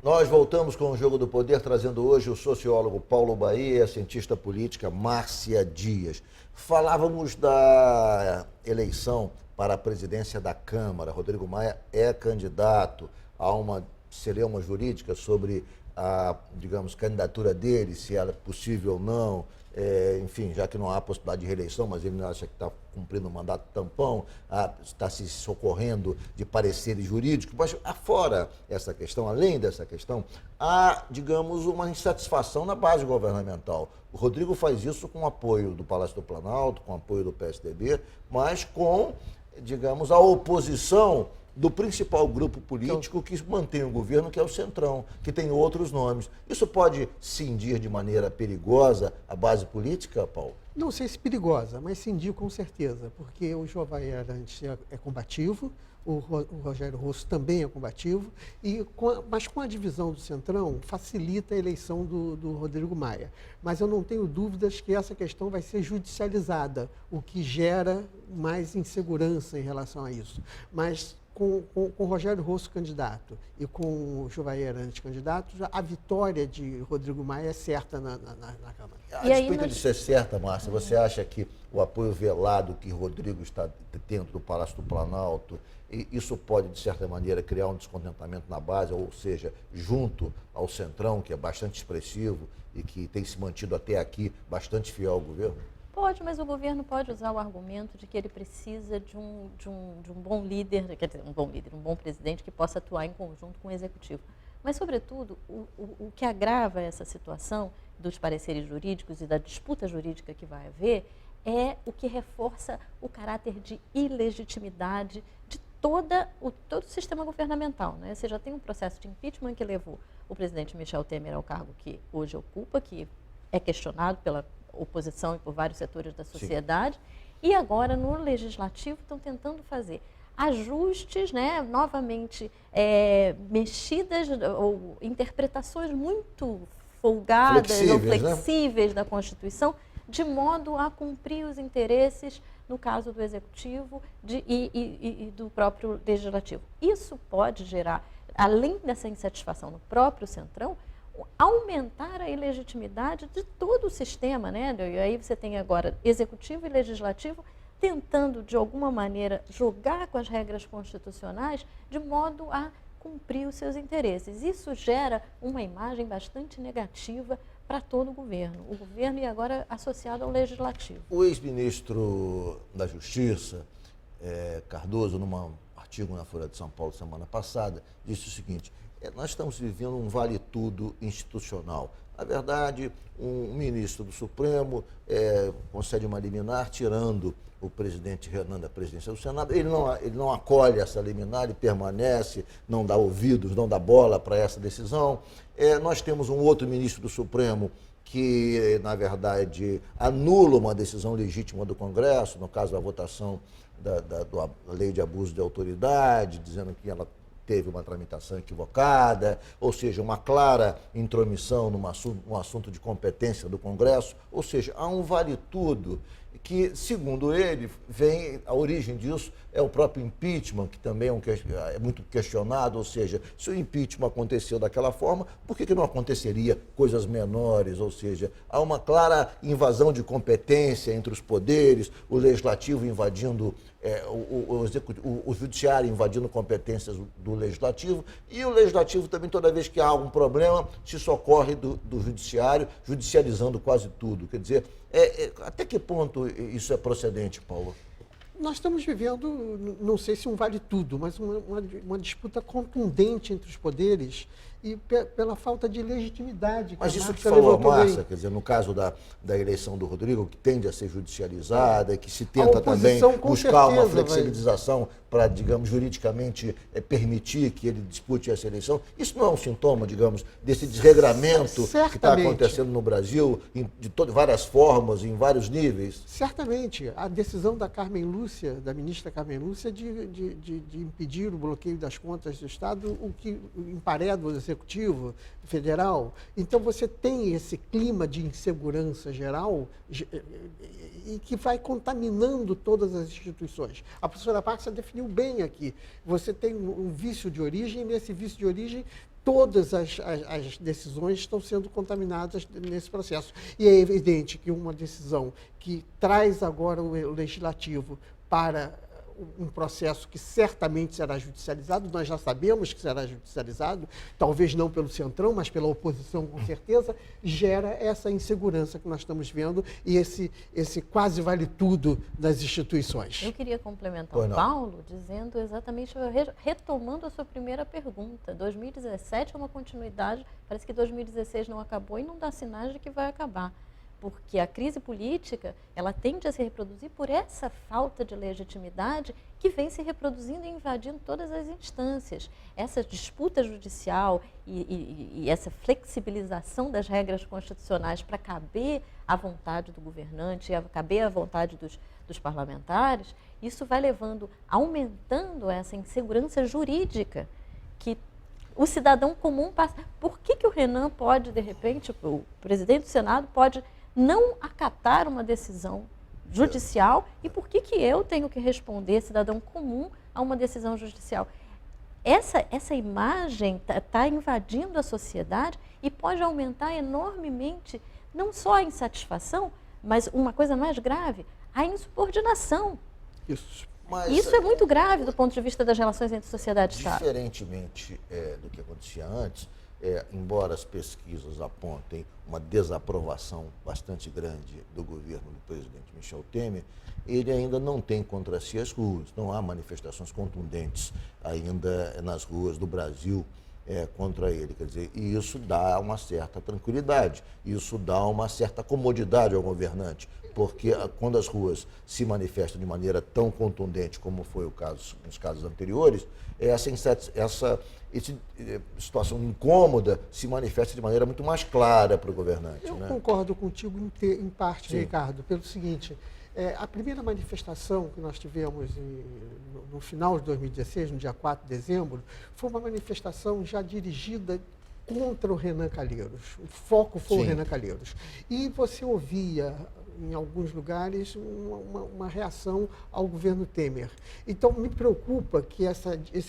Nós voltamos com o Jogo do Poder, trazendo hoje o sociólogo Paulo Bahia e a cientista política Márcia Dias. Falávamos da eleição para a presidência da Câmara. Rodrigo Maia é candidato. Há uma celeuma jurídica sobre a, digamos, candidatura dele, se ela é possível ou não. Enfim, já que não há possibilidade de reeleição, mas ele acha que está cumprindo um mandato tampão, está se socorrendo de pareceres jurídicos, mas afora essa questão, além dessa questão, há, digamos, uma insatisfação na base governamental. O Rodrigo faz isso com apoio do Palácio do Planalto, com apoio do PSDB, mas com, digamos, a oposição do principal grupo político que mantém o governo, que é o Centrão, que tem outros nomes. Isso pode cindir de maneira perigosa a base política, Paulo? Não sei se perigosa, mas cindir com certeza, porque o Jovair Arantes é combativo, o Rogério Rosso também é combativo, mas com a divisão do Centrão facilita a eleição do Rodrigo Maia. Mas eu não tenho dúvidas que essa questão vai ser judicializada, o que gera mais insegurança em relação a isso. Mas com o Rogério Rosso candidato e com o Jovair Arantes candidato, a vitória de Rodrigo Maia é certa na Câmara. A despeito de ser certa, Márcia, você acha que o apoio velado que Rodrigo está tendo do Palácio do Planalto, isso pode, de certa maneira, criar um descontentamento na base, ou seja, junto ao Centrão, que é bastante expressivo e que tem se mantido até aqui bastante fiel ao governo? Pode, mas o governo pode usar o argumento de que ele precisa de um bom líder, quer dizer, um bom presidente que possa atuar em conjunto com o executivo. Mas, sobretudo, o que agrava essa situação dos pareceres jurídicos e da disputa jurídica que vai haver é o que reforça o caráter de ilegitimidade de todo o sistema governamental, né? Você já tem um processo de impeachment que levou o presidente Michel Temer ao cargo que hoje ocupa, que é questionado pela oposição e por vários setores da sociedade. Sim. E agora, no Legislativo, estão tentando fazer ajustes, né, novamente mexidas ou interpretações muito folgadas ou flexíveis, né, da Constituição, de modo a cumprir os interesses, no caso do Executivo e do próprio Legislativo. Isso pode gerar, além dessa insatisfação no próprio Centrão, aumentar a ilegitimidade de todo o sistema, né? E aí você tem agora Executivo e Legislativo tentando, de alguma maneira, jogar com as regras constitucionais de modo a cumprir os seus interesses. Isso gera uma imagem bastante negativa para todo o governo e agora associado ao Legislativo. O ex-ministro da Justiça, Cardoso, num artigo na Folha de São Paulo semana passada, disse o seguinte: nós estamos vivendo um vale-tudo institucional. Na verdade, um ministro do Supremo concede uma liminar tirando o presidente Renan da presidência do Senado. Ele não acolhe essa liminar, ele permanece, não dá ouvidos, não dá bola para essa decisão. Nós temos um outro ministro do Supremo que, na verdade, anula uma decisão legítima do Congresso, no caso da votação da lei de abuso de autoridade, dizendo que ela teve uma tramitação equivocada, ou seja, uma clara intromissão num assunto de competência do Congresso. Ou seja, há um vale-tudo que, segundo ele, a origem disso é o próprio impeachment, que também é muito questionado, ou seja, se o impeachment aconteceu daquela forma, por que não aconteceria coisas menores? Ou seja, há uma clara invasão de competência entre os poderes, o legislativo invadindo, o judiciário invadindo competências do legislativo, e o legislativo também, toda vez que há algum problema, se socorre do judiciário, judicializando quase tudo. Quer dizer, até que ponto isso é procedente, Paulo? Nós estamos vivendo, não sei se um vale tudo, mas uma disputa contundente entre os poderes e pela falta de legitimidade. Mas isso que falou a Márcia, quer dizer, no caso da eleição do Rodrigo, que tende a ser judicializada, que se tenta também buscar uma flexibilização para, digamos, juridicamente permitir que ele dispute essa eleição, isso não é um sintoma, digamos, desse desregramento que está acontecendo no Brasil de várias formas, em vários níveis? Certamente. A decisão da ministra Carmen Lúcia, de impedir o bloqueio das contas do Estado, o que empareda o Executivo Federal. Então, você tem esse clima de insegurança geral e que vai contaminando todas as instituições. A professora Márcia definiu bem aqui. Você tem um vício de origem, e nesse vício de origem todas as decisões estão sendo contaminadas nesse processo. E é evidente que uma decisão que traz agora o Legislativo para um processo que certamente será judicializado, nós já sabemos que será judicializado, talvez não pelo Centrão, mas pela oposição com certeza, gera essa insegurança que nós estamos vendo e esse quase vale tudo das instituições. Eu queria complementar o Paulo dizendo exatamente, retomando a sua primeira pergunta. 2017 é uma continuidade, parece que 2016 não acabou e não dá sinais de que vai acabar. Porque a crise política, ela tende a se reproduzir por essa falta de legitimidade que vem se reproduzindo e invadindo todas as instâncias. Essa disputa judicial e essa flexibilização das regras constitucionais para caber à vontade do governante, caber à vontade dos parlamentares, isso vai levando, aumentando essa insegurança jurídica que o cidadão comum passa. Por que o Renan pode, de repente, o presidente do Senado pode não acatar uma decisão judicial e por que eu tenho que responder, cidadão comum, a uma decisão judicial? Essa imagem está invadindo a sociedade e pode aumentar enormemente não só a insatisfação, mas uma coisa mais grave, a insubordinação. Isso é muito grave do ponto de vista das relações entre sociedade e Estado. Diferentemente do que acontecia antes, embora as pesquisas apontem uma desaprovação bastante grande do governo do presidente Michel Temer, ele ainda não tem contra si as ruas. Não há manifestações contundentes ainda nas ruas do Brasil contra ele. Quer dizer, e isso dá uma certa tranquilidade, isso dá uma certa comodidade ao governante, porque quando as ruas se manifestam de maneira tão contundente como foi o caso nos casos anteriores, essa situação incômoda se manifesta de maneira muito mais clara para o governante. Eu concordo contigo em parte, Sim. Ricardo, pelo seguinte, a primeira manifestação que nós tivemos no final de 2016, no dia 4 de dezembro, foi uma manifestação já dirigida contra o Renan Calheiros. O foco foi o Renan Calheiros. E você ouvia, em alguns lugares, uma reação ao governo Temer. Então, me preocupa que esse